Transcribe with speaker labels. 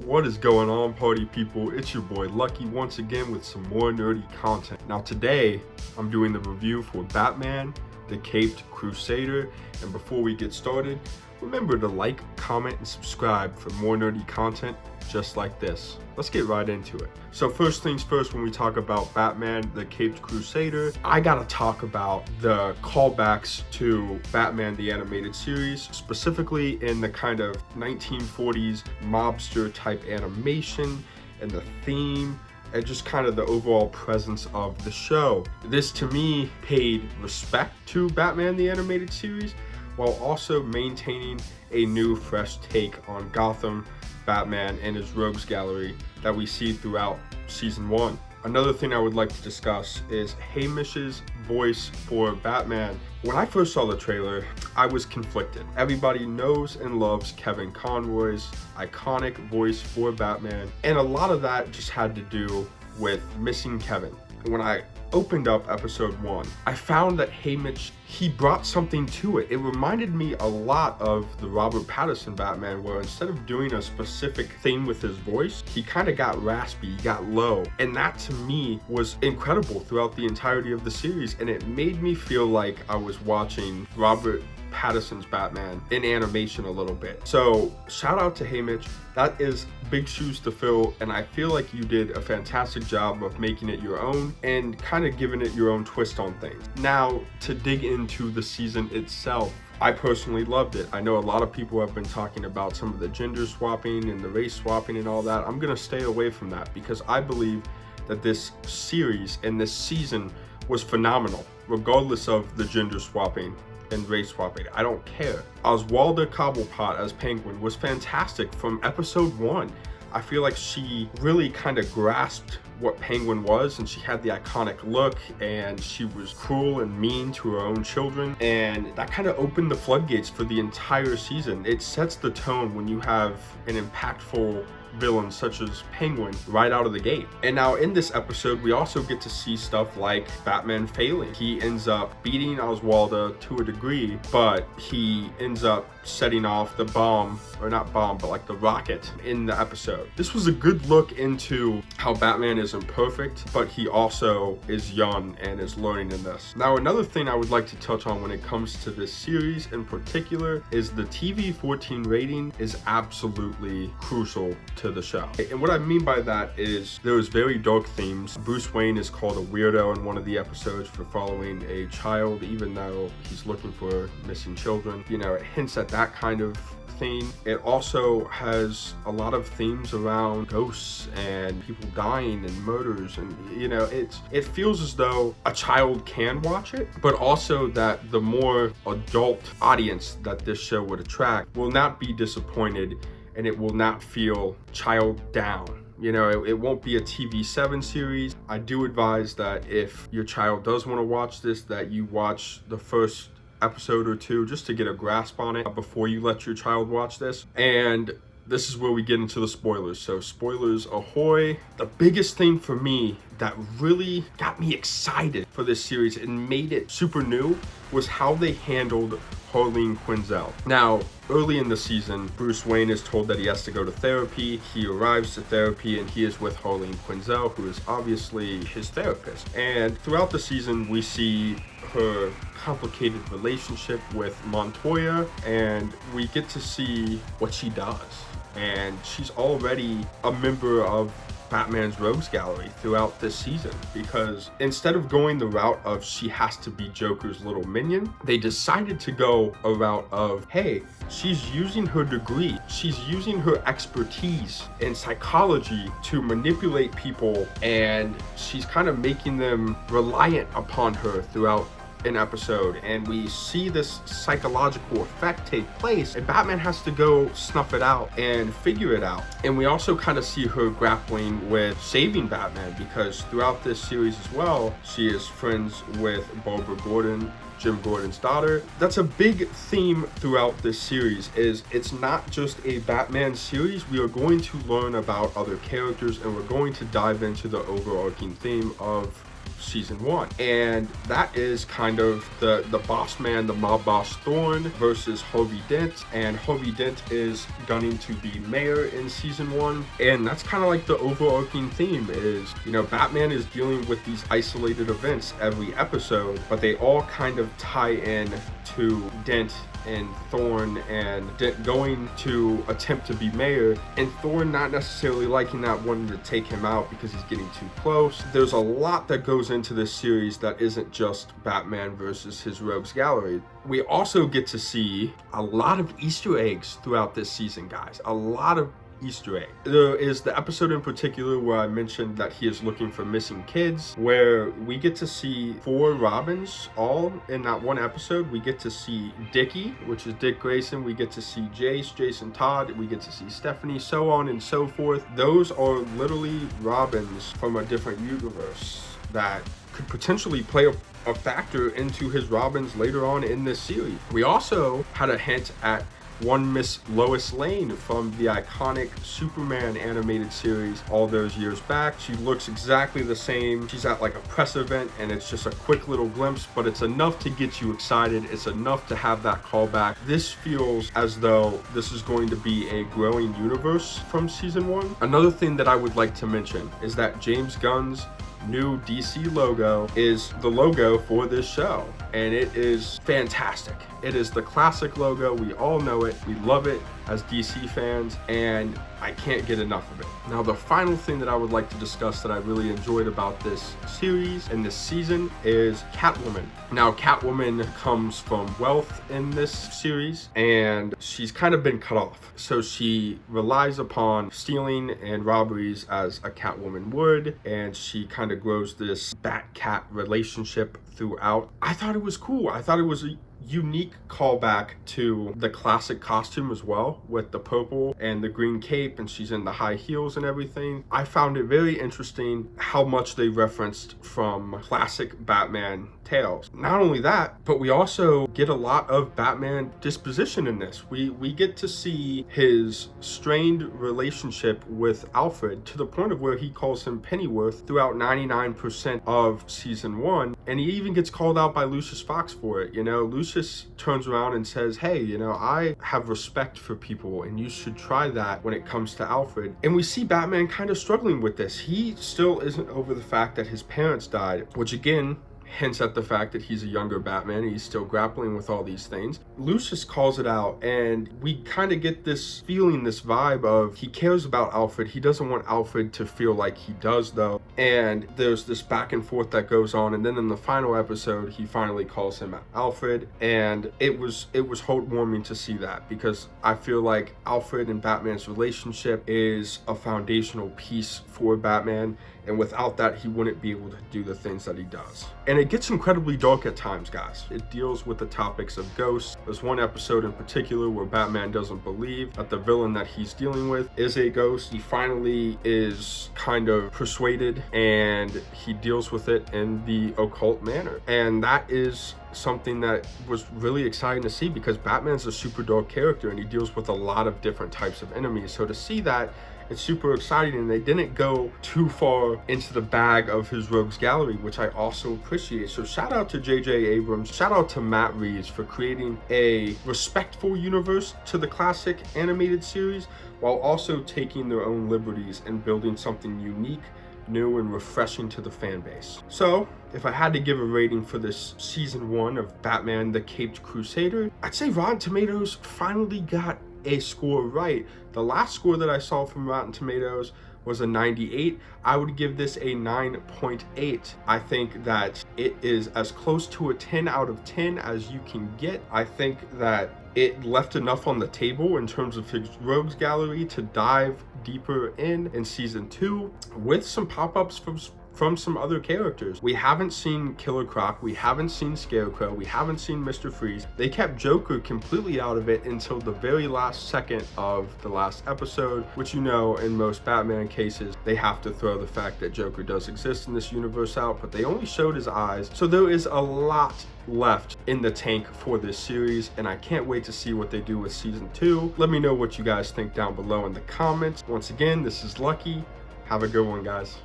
Speaker 1: What is going on, party people? It's your boy Lucky once again with some more nerdy content. Now today, I'm doing the review for Batman, the Caped Crusader. And before we get started, remember to like, comment, and subscribe for more nerdy content just like this. Let's get right into it. So first things first, when we talk about Batman, the Caped Crusader, I gotta talk about the callbacks to Batman the Animated Series, specifically in the kind of 1940s mobster type animation and the theme and just kind of the overall presence of the show. This to me paid respect to Batman the Animated Series while also maintaining a new fresh take on Gotham, Batman, and his rogues gallery that we see throughout season 1. Another thing I would like to discuss is Hamish's voice for Batman. When I first saw the trailer, I was conflicted. Everybody knows and loves Kevin Conroy's iconic voice for Batman, and a lot of that just had to do with missing Kevin. When I opened up episode 1, I found that Hamish, he brought something to it. It reminded me a lot of the Robert Pattinson Batman, where instead of doing a specific thing with his voice, he kind of got raspy, he got low. And that to me was incredible throughout the entirety of the series, and it made me feel like I was watching Robert Pattinson's Batman in animation a little bit. So shout out to Hamish. That is big shoes to fill, and I feel like you did a fantastic job of making it your own and kind of giving it your own twist on things. Now to dig into the season itself, I personally loved it. I know a lot of people have been talking about some of the gender swapping and the race swapping and all that. I'm gonna stay away from that because I believe that this series and this season was phenomenal, regardless of the gender swapping and race swapping. I don't care. Oswalda Cobblepot as Penguin was fantastic from episode 1. I feel like she really kind of grasped what Penguin was, and she had the iconic look, and she was cruel and mean to her own children, and that kind of opened the floodgates for the entire season. It sets the tone when you have an impactful villain such as Penguin right out of the gate. And now in this episode, we also get to see stuff like Batman failing. He ends up beating Oswalda to a degree, but he ends up setting off the bomb, or not bomb, but like the rocket in the episode. This was a good look into how Batman isn't perfect, but he also is young and is learning in this. Now, another thing I would like to touch on when it comes to this series in particular is the TV-14 rating is absolutely crucial to the show. And what I mean by that is there's very dark themes. Bruce Wayne is called a weirdo in one of the episodes for following a child, even though he's looking for missing children. You know, it hints at that kind of theme. It also has a lot of themes around ghosts and people dying and murders, and you know, it feels as though a child can watch it, but also that the more adult audience that this show would attract will not be disappointed, and it will not feel child down. You know, it won't be a TV7 series. I do advise that if your child does want to watch this, that you watch the first episode or two just to get a grasp on it before you let your child watch this. And this is where we get into the spoilers. So spoilers ahoy. The biggest thing for me that really got me excited for this series and made it super new was how they handled Harley Quinn. Now, early in the season, Bruce Wayne is told that he has to go to therapy. He arrives to therapy and he is with Harley Quinn, who is obviously his therapist. And throughout the season, we see her complicated relationship with Montoya, and we get to see what she does. And she's already a member of Batman's rogues gallery throughout this season, because instead of going the route of she has to be Joker's little minion, they decided to go a route of, hey, she's using her degree, she's using her expertise in psychology to manipulate people, and she's kind of making them reliant upon her throughout an episode. And we see this psychological effect take place, and Batman has to go snuff it out and figure it out. And we also kind of see her grappling with saving Batman, because throughout this series as well, she is friends with Barbara Gordon, Jim Gordon's daughter. That's a big theme throughout this series, is it's not just a Batman series. We are going to learn about other characters, and we're going to dive into the overarching theme of season 1, and that is kind of the boss man, the mob boss Thorn versus Harvey Dent, and Harvey Dent is gunning to be mayor in season 1, and that's kind of like the overarching theme is, you know, Batman is dealing with these isolated events every episode, but they all kind of tie in to Dent and Thorn, and Dent going to attempt to be mayor, and Thorn not necessarily liking that, wanting to take him out because he's getting too close. There's a lot that goes into this series that isn't just Batman versus his rogues gallery. We also get to see a lot of Easter eggs throughout this season, guys. A lot of Easter egg. There is the episode in particular where I mentioned that he is looking for missing kids, where we get to see 4 Robins all in that one episode. We get to see Dickie, which is Dick Grayson. We get to see Jace, Jason Todd. We get to see Stephanie, so on and so forth. Those are literally Robins from a different universe that could potentially play a factor into his Robins later on in this series. We also had a hint at one Miss Lois Lane from the iconic Superman animated series all those years back. She looks exactly the same. She's at like a press event, and it's just a quick little glimpse, but it's enough to get you excited. It's enough to have that callback. This feels as though this is going to be a growing universe from season 1. Another thing that I would like to mention is that James Gunn's new DC logo is the logo for this show, and it is fantastic. It is the classic logo. We all know it. We love it as DC fans, and I can't get enough of it. Now, the final thing that I would like to discuss that I really enjoyed about this series and this season is Catwoman. Now, Catwoman comes from wealth in this series, and she's kind of been cut off. So she relies upon stealing and robberies as a Catwoman would, and she kind of grows this Bat-Cat relationship throughout. I thought it was cool. I thought it was a unique callback to the classic costume as well, with the purple and the green cape, and she's in the high heels and everything. I found it very interesting how much they referenced from classic Batman tales. Not only that, but we also get a lot of Batman disposition in this. We get to see his strained relationship with Alfred, to the point of where he calls him Pennyworth throughout 99% of season 1, and he even gets called out by Lucius Fox for it. You know, Lucius turns around and says, hey, you know, I have respect for people, and you should try that when it comes to Alfred. And we see Batman kind of struggling with this. He still isn't over the fact that his parents died, which again hints at the fact that he's a younger Batman and he's still grappling with all these things. Lucius calls it out, and we kind of get this feeling, this vibe of he cares about Alfred. He doesn't want Alfred to feel like he does, though. And there's this back and forth that goes on, and then in the final episode, he finally calls him Alfred, and it was heartwarming to see that, because I feel like Alfred and Batman's relationship is a foundational piece for Batman, and without that, he wouldn't be able to do the things that he does. And it gets incredibly dark at times, guys. It deals with the topics of ghosts. There's one episode in particular where Batman doesn't believe that the villain that he's dealing with is a ghost. He finally is kind of persuaded, and he deals with it in the occult manner. And that is something that was really exciting to see, because Batman's a super dark character and he deals with a lot of different types of enemies. So to see that, it's super exciting, and they didn't go too far into the bag of his rogues gallery, which I also appreciate. So shout out to J.J. Abrams, shout out to Matt Reeves for creating a respectful universe to the classic animated series, while also taking their own liberties and building something unique, new, and refreshing to the fan base. So if I had to give a rating for this season 1 of Batman the Caped Crusader, I'd say Rotten Tomatoes finally got a score right. The last score that I saw from Rotten Tomatoes was a 98. I would give this a 9.8. I think that it is as close to a 10 out of 10 as you can get. I think that it left enough on the table in terms of his rogues gallery to dive deeper in season 2 with some pop-ups from some other characters. We haven't seen Killer Croc, we haven't seen Scarecrow, we haven't seen Mr. Freeze. They kept Joker completely out of it until the very last second of the last episode, which, you know, in most Batman cases, they have to throw the fact that Joker does exist in this universe out, but they only showed his eyes. So there is a lot left in the tank for this series, and I can't wait to see what they do with season 2. Let me know what you guys think down below in the comments. Once again, this is Lucky. Have a good one, guys.